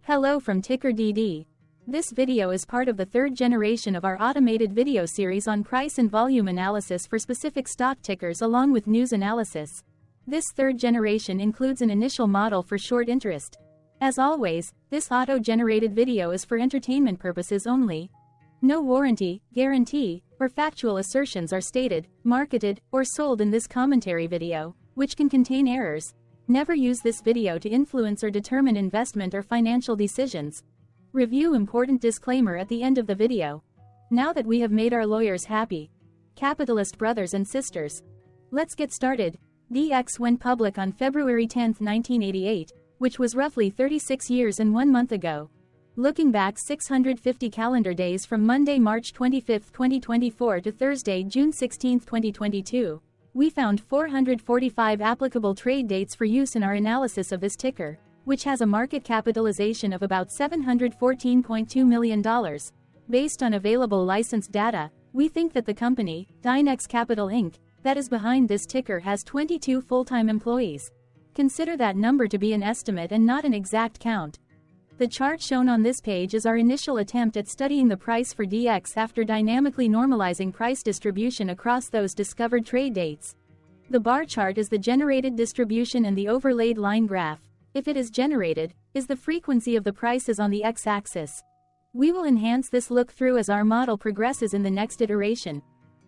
Hello from TickerDD. This video is part of the third generation of our automated video series on price and volume analysis for specific stock tickers along with news analysis. This third generation includes an initial model for short interest. As always, this auto-generated video is for entertainment purposes only. No warranty, guarantee, or factual assertions are stated, marketed, or sold in this commentary video, which can contain errors. Never use this video to influence or determine investment or financial decisions. Review important disclaimer at the end of the video. Now that we have made our lawyers happy, capitalist brothers and sisters, let's get started. DX went public on February 10, 1988, which was roughly 36 years and 1 month ago. Looking back 650 calendar days from Monday, March 25, 2024 to Thursday, June 16, 2022. We found 445 applicable trade dates for use in our analysis of this ticker, which has a market capitalization of about $714.2 million. Based on available licensed data, we think that the company, Dynex Capital Inc., that is behind this ticker has 22 full-time employees. Consider that number to be an estimate and not an exact count. The chart shown on this page is our initial attempt at studying the price for DX after dynamically normalizing price distribution across those discovered trade dates. The bar chart is the generated distribution and the overlaid line graph, if it is generated, is the frequency of the prices on the x-axis. We will enhance this look-through as our model progresses in the next iteration.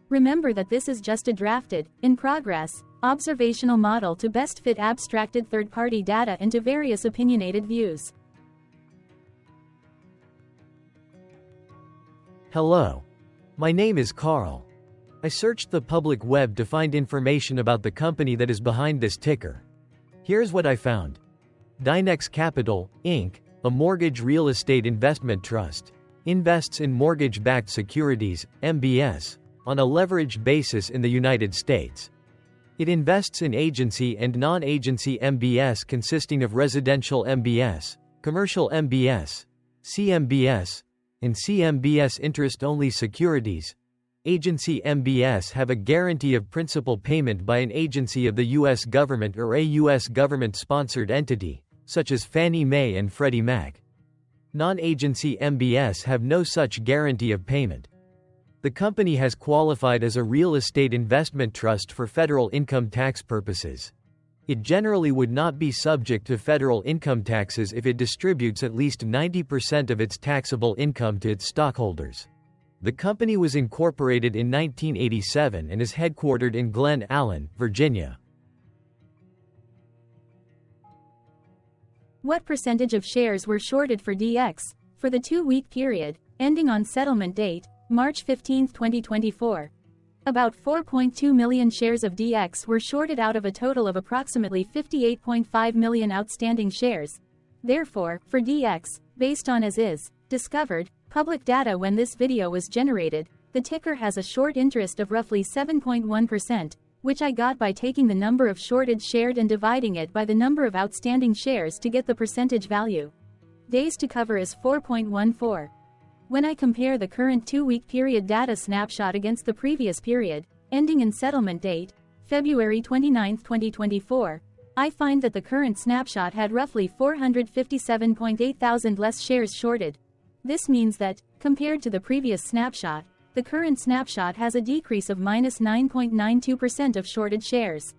Remember that this is just a drafted, in progress, observational model to best fit abstracted third-party data into various opinionated views. Hello. My name is Carl. I searched the public web to find information about the company that is behind this ticker. Here's what I found. Dynex Capital, Inc., a mortgage real estate investment trust, invests in mortgage-backed securities, MBS, on a leveraged basis in the United States. It invests in agency and non-agency MBS consisting of residential MBS, commercial MBS, CMBS, and CMBS interest-only securities. Agency MBS have a guarantee of principal payment by an agency of the U.S. government or a U.S. government-sponsored entity, such as Fannie Mae and Freddie Mac. Non-agency MBS have no such guarantee of payment. The company has qualified as a real estate investment trust for federal income tax purposes. It generally would not be subject to federal income taxes if it distributes at least 90% of its taxable income to its stockholders. The company was incorporated in 1987 and is headquartered in Glen Allen, Virginia. What percentage of shares were shorted for DX, for the 2-week period, ending on settlement date, March 15, 2024? About 4.2 million shares of DX were shorted out of a total of approximately 58.5 million outstanding shares. Therefore, for DX, based on as is, discovered, public data when this video was generated, the ticker has a short interest of roughly 7.1%, which I got by taking the number of shorted shared and dividing it by the number of outstanding shares to get the percentage value. Days to cover is 4.14. When I compare the current 2-week period data snapshot against the previous period, ending in settlement date, February 29, 2024, I find that the current snapshot had roughly 457.8 thousand less shares shorted. This means that, compared to the previous snapshot, the current snapshot has a decrease of minus 9.92% of shorted shares.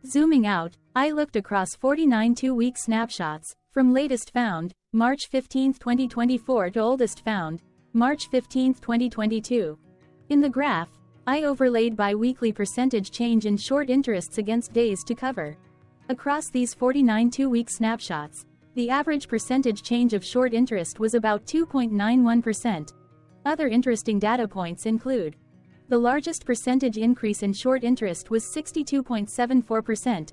Zooming out, I looked across 49 2-week snapshots, from latest found, March 15, 2024 to oldest found, March 15, 2022. In the graph, I overlaid bi-weekly percentage change in short interests against days to cover. Across these 49 2-week snapshots, the average percentage change of short interest was about 2.91%. Other interesting data points include: the largest percentage increase in short interest was 62.74%.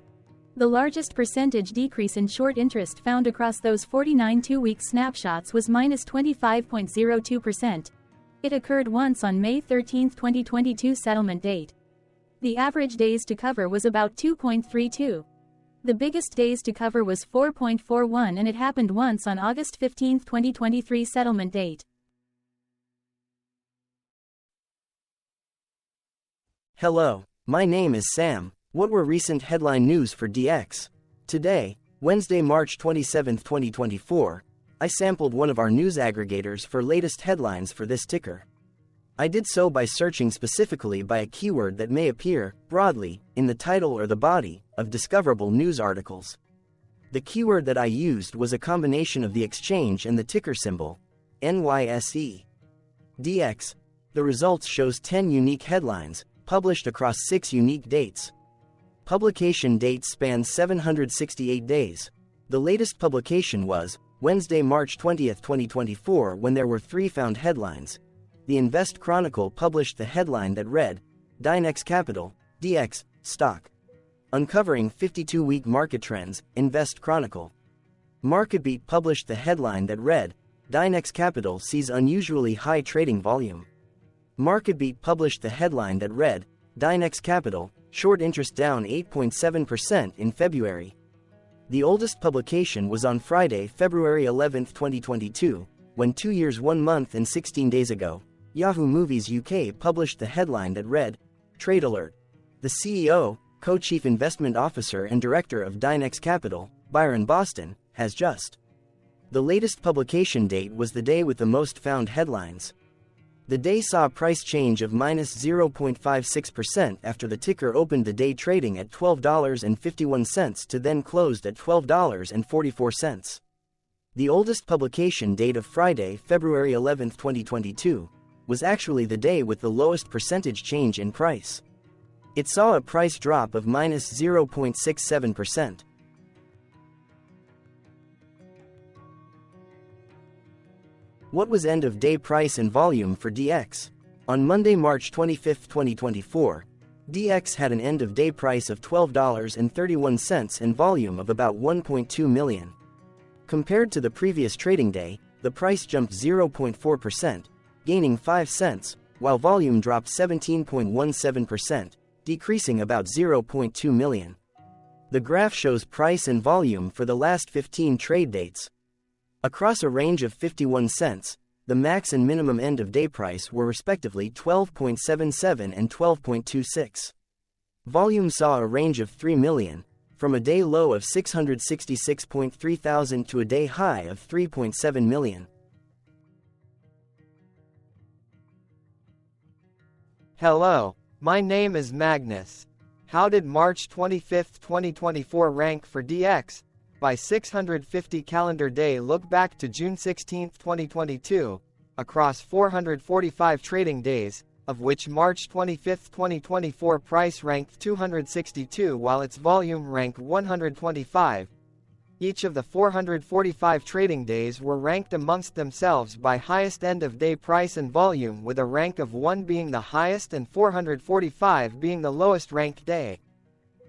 The largest percentage decrease in short interest found across those 49 2-week snapshots was minus 25.02%. It occurred once on May 13, 2022 settlement date. The average days to cover was about 2.32. The biggest days to cover was 4.41 and it happened once on August 15, 2023 settlement date. Hello, my name is Sam. What were recent headline news for DX? Today, Wednesday, March 27, 2024, I sampled one of our news aggregators for latest headlines for this ticker. I did so by searching specifically by a keyword that may appear, broadly, in the title or the body of discoverable news articles. The keyword that I used was a combination of the exchange and the ticker symbol, NYSE. DX. The results shows 10 unique headlines, published across 6 unique dates. Publication dates span 768 days. The latest publication was Wednesday, March 20, 2024, when there were 3 found headlines. The Invest Chronicle published the headline that read, Dynex Capital, DX, stock. Uncovering 52-week market trends, Invest Chronicle. MarketBeat published the headline that read, Dynex Capital sees unusually high trading volume. MarketBeat published the headline that read, Dynex Capital, short interest down 8.7% in February. The oldest publication was on Friday, February 11, 2022, when 2 years 1 month and 16 days ago, Yahoo Movies UK published the headline that read, Trade Alert. The CEO, Co-Chief Investment Officer and Director of Dynex Capital, Byron Boston, has just. The latest publication date was the day with the most found headlines. The day saw a price change of minus 0.56% after the ticker opened the day trading at $12.51 to then closed at $12.44. The oldest publication date of Friday, February 11, 2022, was actually the day with the lowest percentage change in price. It saw a price drop of minus 0.67%. What was end-of-day price and volume for DX? On Monday, March 25, 2024, DX had an end-of-day price of $12.31 and volume of about 1.2 million. Compared to the previous trading day, the price jumped 0.4%, gaining 5 cents, while volume dropped 17.17%, decreasing about 0.2 million. The graph shows price and volume for the last 15 trade dates. Across a range of 51 cents, the max and minimum end-of-day price were respectively 12.77 and 12.26. Volume saw a range of 3 million, from a day low of 666.3 thousand to a day high of 3.7 million. Hello, my name is Magnus. How did March 25, 2024 rank for DX? By 650 calendar day look back to June 16, 2022, across 445 trading days, of which March 25, 2024 price ranked 262 while its volume ranked 125. Each of the 445 trading days were ranked amongst themselves by highest end-of-day price and volume, with a rank of 1 being the highest and 445 being the lowest ranked day.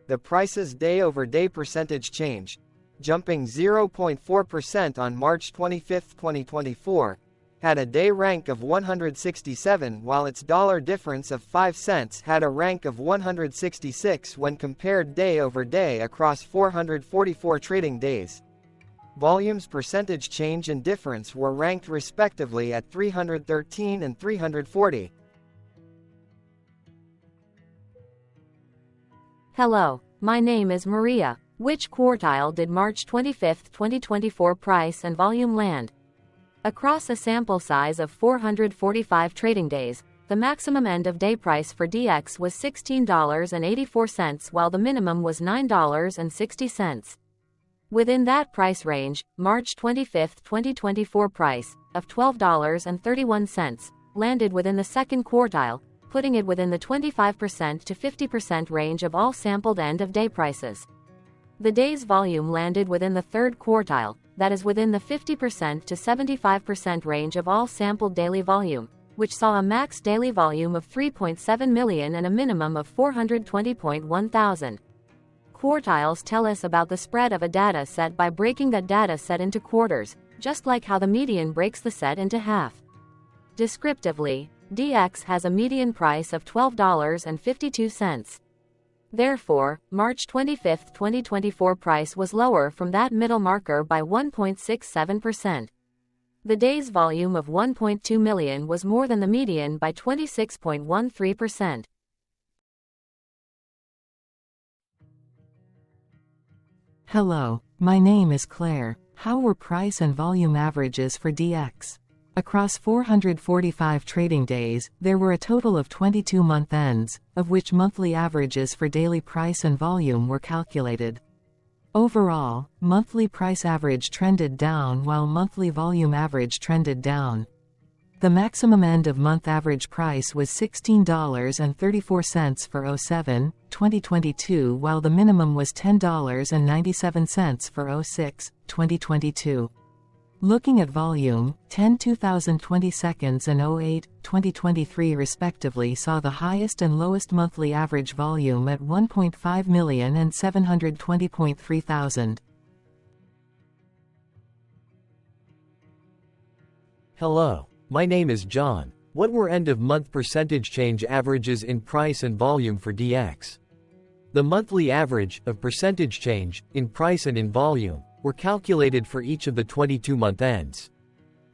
The price's day-over-day percentage change, jumping 0.4% on March 25, 2024, had a day rank of 167 while its dollar difference of 5 cents had a rank of 166 when compared day over day across 444 trading days. Volume's percentage change and difference were ranked respectively at 313 and 340. Hello, my name is Maria. Which quartile did March 25, 2024 price and volume land? Across a sample size of 445 trading days, the maximum end-of-day price for DX was $16.84 while the minimum was $9.60. Within that price range, March 25, 2024 price, of $12.31, landed within the second quartile, putting it within the 25% to 50% range of all sampled end-of-day prices. The day's volume landed within the third quartile, that is within the 50% to 75% range of all sampled daily volume, which saw a max daily volume of 3.7 million and a minimum of 420.1 thousand. Quartiles tell us about the spread of a data set by breaking that data set into quarters, just like how the median breaks the set into half. Descriptively, DX has a median price of $12.52. Therefore, March 25, 2024 price was lower from that middle marker by 1.67%. The day's volume of 1.2 million was more than the median by 26.13%. Hello, my name is Claire. How were price and volume averages for DX? Across 445 trading days, there were a total of 22 month ends, of which monthly averages for daily price and volume were calculated. Overall, monthly price average trended down while monthly volume average trended down. The maximum end of month average price was $16.34 for 07/2022, while the minimum was $10.97 for 06/2022. Looking at volume, 10 2020 seconds and 08/2023 respectively saw the highest and lowest monthly average volume at 1.5 million and 720.3 thousand. Hello, my name is John. What were end-of-month percentage change averages in price and volume for DX? The monthly average of percentage change in price and in volume were calculated for each of the 22-month ends.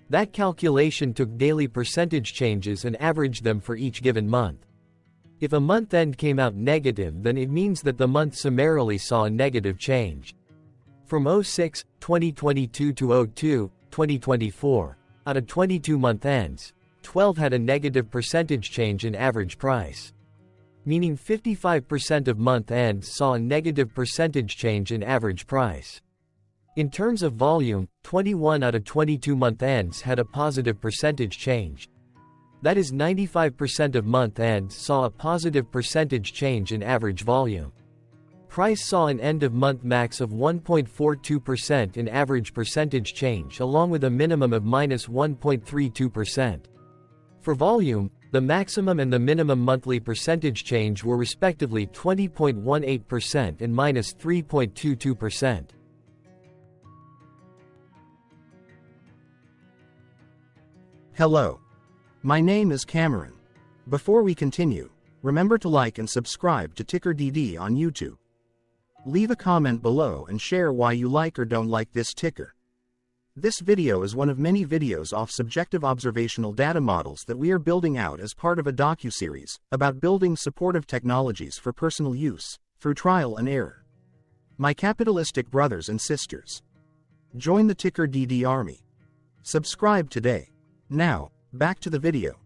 That calculation took daily percentage changes and averaged them for each given month. If a month end came out negative, then it means that the month summarily saw a negative change. From 06/2022 to 02/2024, out of 22 month ends, 12 had a negative percentage change in average price. Meaning 55% of month ends saw a negative percentage change in average price. In terms of volume, 21 out of 22 month ends had a positive percentage change. That is 95% of month ends saw a positive percentage change in average volume. Price saw an end-of-month max of 1.42% in average percentage change, along with a minimum of -1.32%. For volume, the maximum and the minimum monthly percentage change were respectively 20.18% and -3.22%. Hello. My name is Cameron. Before we continue, remember to like and subscribe to TickerDD on YouTube. Leave a comment below and share why you like or don't like this ticker. This video is one of many videos off subjective observational data models that we are building out as part of a docuseries about building supportive technologies for personal use, through trial and error. My capitalistic brothers and sisters, join the TickerDD army. Subscribe today. Now, back to the video.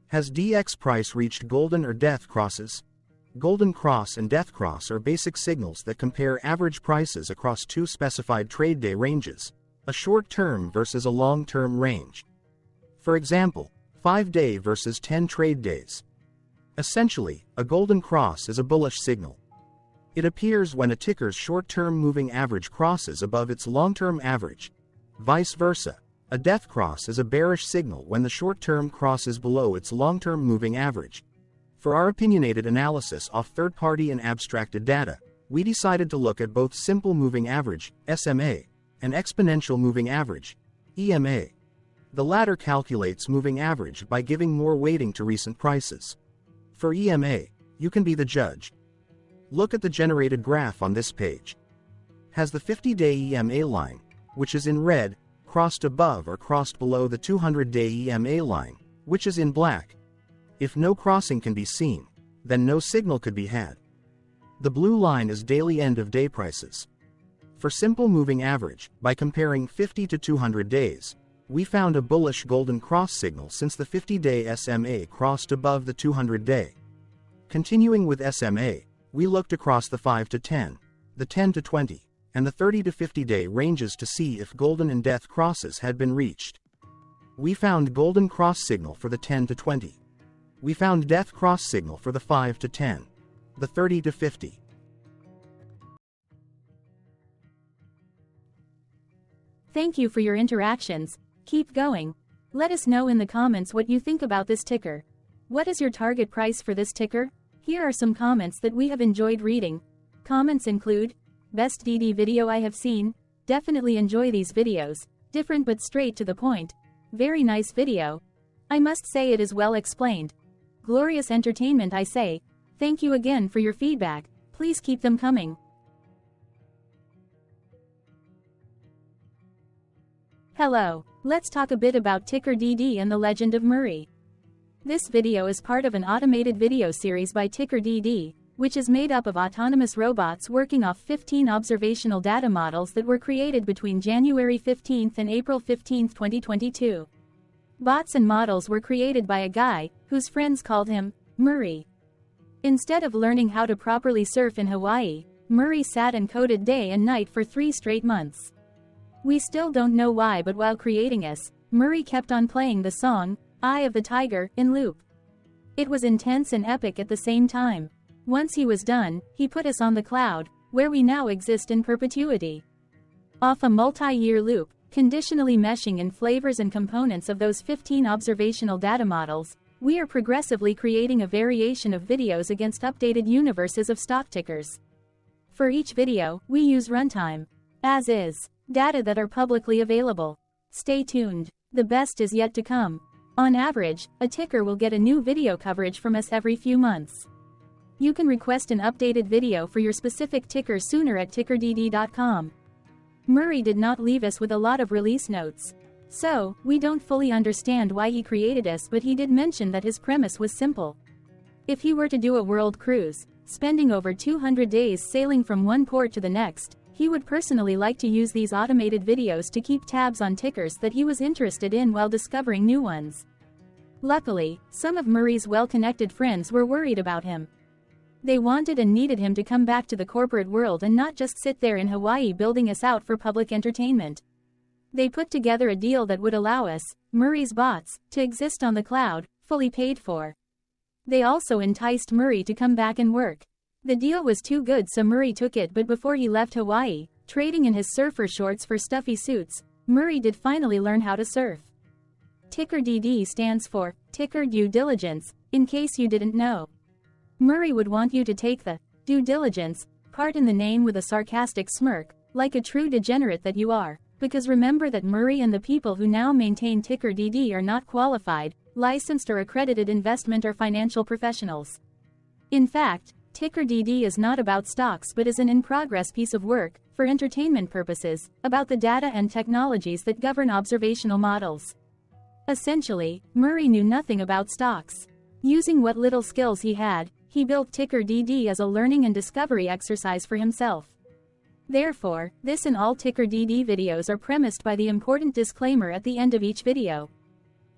Has DX price reached golden or death crosses? Golden cross and death cross are basic signals that compare average prices across two specified trade day ranges, a short-term versus a long-term range. For example, 5-day versus 10 trade days. Essentially, a golden cross is a bullish signal. It appears when a ticker's short-term moving average crosses above its long-term average. Vice versa, a death cross is a bearish signal when the short-term crosses below its long-term moving average. For our opinionated analysis off third-party and abstracted data, we decided to look at both simple moving average, SMA, and exponential moving average, EMA. The latter calculates moving average by giving more weighting to recent prices. For EMA, you can be the judge. Look at the generated graph on this page. Has the 50-day EMA line, which is in red, crossed above or crossed below the 200-day EMA line, which is in black? If no crossing can be seen, then no signal could be had. The blue line is daily end-of-day prices. For simple moving average, by comparing 50 to 200 days, we found a bullish golden cross signal since the 50-day SMA crossed above the 200-day. Continuing with SMA, we looked across the 5 to 10, the 10 to 20, and the 30 to 50-day ranges to see if golden and death crosses had been reached. We found golden cross signal for the 10 to 20. We found death cross signal for the 5 to 10, the 30 to 50. Thank you for your interactions. Keep going. Let us know in the comments what you think about this ticker. What is your target price for this ticker? Here are some comments that we have enjoyed reading. Comments include, best DD video I have seen, definitely enjoy these videos, different but straight to the point. Very nice video. I must say it is well explained. Glorious entertainment I say. Thank you again for your feedback, please keep them coming. Hello, let's talk a bit about TickerDD and the Legend of Murray. This video is part of an automated video series by TickerDD, which is made up of autonomous robots working off 15 observational data models that were created between January 15 and April 15, 2022. Bots and models were created by a guy, whose friends called him Murray. Instead of learning how to properly surf in Hawaii, Murray sat and coded day and night for 3 straight months. We still don't know why, but while creating us, Murray kept on playing the song, Eye of the Tiger, in loop. It was intense and epic at the same time. Once he was done, he put us on the cloud, where we now exist in perpetuity. Off a multi-year loop, conditionally meshing in flavors and components of those 15 observational data models, we are progressively creating a variation of videos against updated universes of stock tickers. For each video, we use runtime, as is, data that are publicly available. Stay tuned. The best is yet to come. On average, a ticker will get a new video coverage from us every few months. You can request an updated video for your specific ticker sooner at TickerDD.com. Murray did not leave us with a lot of release notes. So, we don't fully understand why he created us, but he did mention that his premise was simple. If he were to do a world cruise, spending over 200 days sailing from one port to the next, he would personally like to use these automated videos to keep tabs on tickers that he was interested in while discovering new ones. Luckily, some of Murray's well-connected friends were worried about him. They wanted and needed him to come back to the corporate world and not just sit there in Hawaii building us out for public entertainment. They put together a deal that would allow us, Murray's bots, to exist on the cloud, fully paid for. They also enticed Murray to come back and work. The deal was too good, so Murray took it, but before he left Hawaii, trading in his surfer shorts for stuffy suits, Murray did finally learn how to surf. TickerDD stands for Ticker Due Diligence, in case you didn't know. Murray would want you to take the due diligence part in the name with a sarcastic smirk, like a true degenerate that you are. Because remember that Murray and the people who now maintain TickerDD are not qualified, licensed or accredited investment or financial professionals. In fact, TickerDD is not about stocks but is an in-progress piece of work, for entertainment purposes, about the data and technologies that govern observational models. Essentially, Murray knew nothing about stocks. Using what little skills he had, he built TickerDD as a learning and discovery exercise for himself. Therefore, this and all TickerDD videos are premised by the important disclaimer at the end of each video.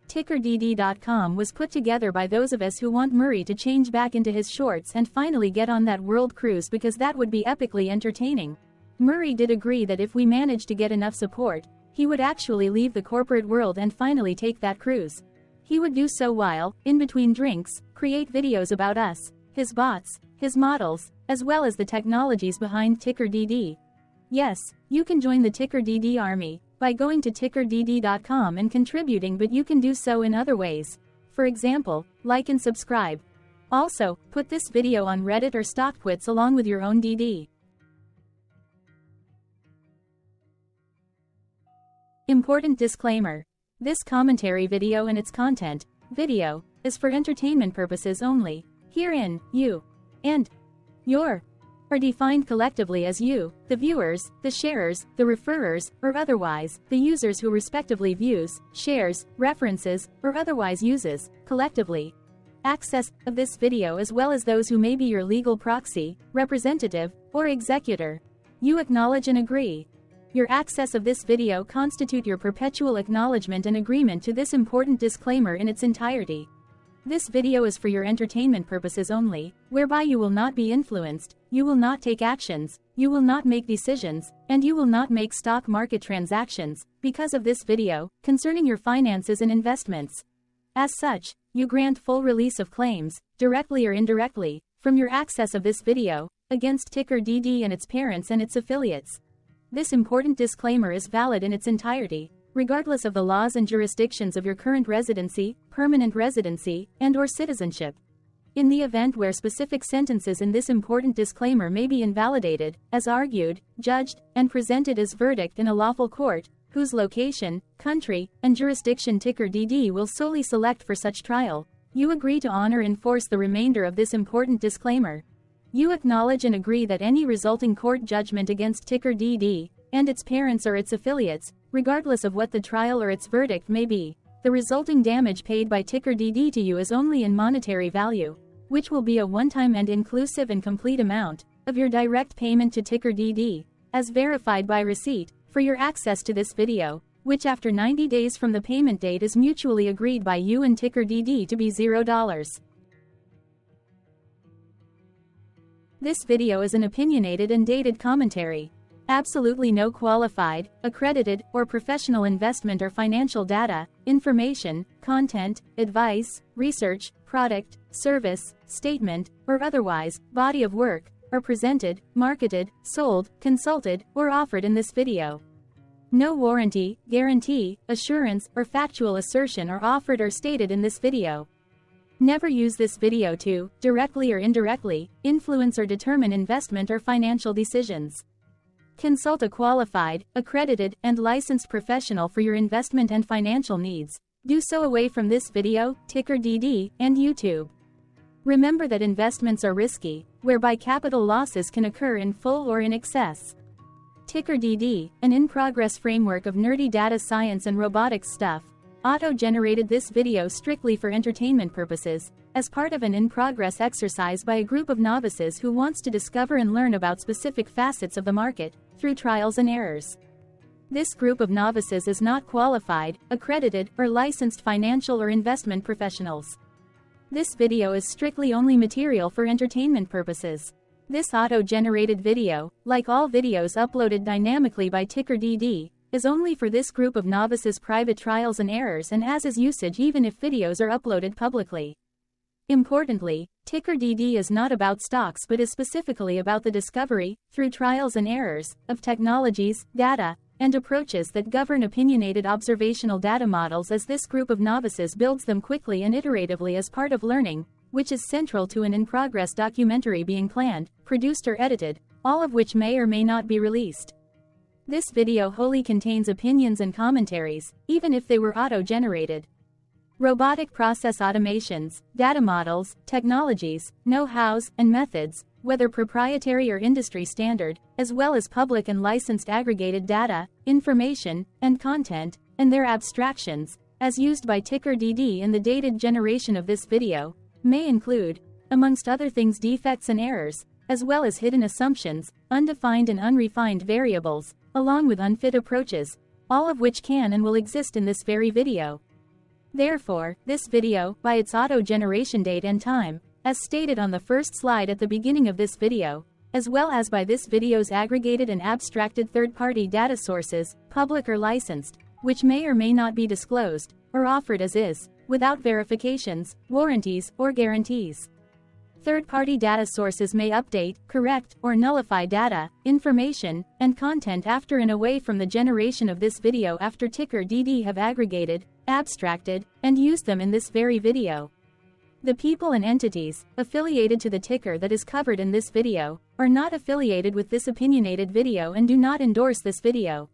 TickerDD.com was put together by those of us who want Murray to change back into his shorts and finally get on that world cruise, because that would be epically entertaining. Murray did agree that if we managed to get enough support, he would actually leave the corporate world and finally take that cruise. He would do so while, in between drinks, create videos about us, his bots, his models, as well as the technologies behind TickerDD. Yes, you can join the TickerDD army by going to TickerDD.com and contributing, but you can do so in other ways. For example, like and subscribe. Also, put this video on Reddit or StockTwits along with your own DD. Important disclaimer. This commentary video and its content, video, is for entertainment purposes only. Herein, you and your are defined collectively as you, the viewers, the sharers, the referrers, or otherwise, the users who respectively views, shares, references, or otherwise uses, collectively, access of this video, as well as those who may be your legal proxy, representative, or executor. You acknowledge and agree. Your access of this video constitute your perpetual acknowledgement and agreement to this important disclaimer in its entirety. This video is for your entertainment purposes only, whereby you will not be influenced, you will not take actions, you will not make decisions, and you will not make stock market transactions, because of this video, concerning your finances and investments. As such, you grant full release of claims, directly or indirectly, from your access of this video, against TickerDD and its parents and its affiliates. This important disclaimer is valid in its entirety, regardless of the laws and jurisdictions of your current residency, permanent residency, and/or citizenship. In the event where specific sentences in this important disclaimer may be invalidated, as argued, judged, and presented as verdict in a lawful court, whose location, country, and jurisdiction TickerDD will solely select for such trial, you agree to honor and enforce the remainder of this important disclaimer. You acknowledge and agree that any resulting court judgment against TickerDD and its parents or its affiliates, regardless of what the trial or its verdict may be, the resulting damage paid by TickerDD to you is only in monetary value. which will be a one-time and inclusive and complete amount of your direct payment to TickerDD, as verified by receipt, for your access to this video, which after 90 days from the payment date is mutually agreed by you and TickerDD to be $0. This video is an opinionated and dated commentary. Absolutely no qualified, accredited, or professional investment or financial data, information, content, advice, research, product, service, statement, or otherwise, body of work, are presented, marketed, sold, consulted, or offered in this video. No warranty, guarantee, assurance, or factual assertion are offered or stated in this video. Never use this video to, directly or indirectly, influence or determine investment or financial decisions. Consult a qualified, accredited, and licensed professional for your investment and financial needs. Do so away from this video, TickerDD, and YouTube. Remember that investments are risky, whereby capital losses can occur in full or in excess. TickerDD, an in-progress framework of nerdy data science and robotics stuff, auto-generated this video strictly for entertainment purposes, as part of an in-progress exercise by a group of novices who wants to discover and learn about specific facets of the market, through trials and errors. This group of novices is not qualified, accredited, or licensed financial or investment professionals. This video is strictly only material for entertainment purposes. This auto-generated video, like all videos uploaded dynamically by TickerDD, is only for this group of novices' private trials and errors and as is usage even if videos are uploaded publicly. Importantly, TickerDD is not about stocks but is specifically about the discovery, through trials and errors, of technologies, data, and approaches that govern opinionated observational data models as this group of novices builds them quickly and iteratively as part of learning, which is central to an in-progress documentary being planned, produced or edited, all of which may or may not be released. This video wholly contains opinions and commentaries, even if they were auto-generated. Robotic process automations, data models, technologies, know-hows, and methods, whether proprietary or industry standard, as well as public and licensed aggregated data, information, and content, and their abstractions, as used by TickerDD in the dated generation of this video, may include, amongst other things, defects and errors, as well as hidden assumptions, undefined and unrefined variables, along with unfit approaches, all of which can and will exist in this very video. Therefore, this video, by its auto-generation date and time, as stated on the first slide at the beginning of this video, as well as by this video's aggregated and abstracted third-party data sources, public or licensed, which may or may not be disclosed, or offered as is, without verifications, warranties, or guarantees. Third-party data sources may update, correct, or nullify data, information, and content after and away from the generation of this video after TickerDD have aggregated, abstracted, and used them in this very video. The people and entities, affiliated to the ticker that is covered in this video, are not affiliated with this opinionated video and do not endorse this video.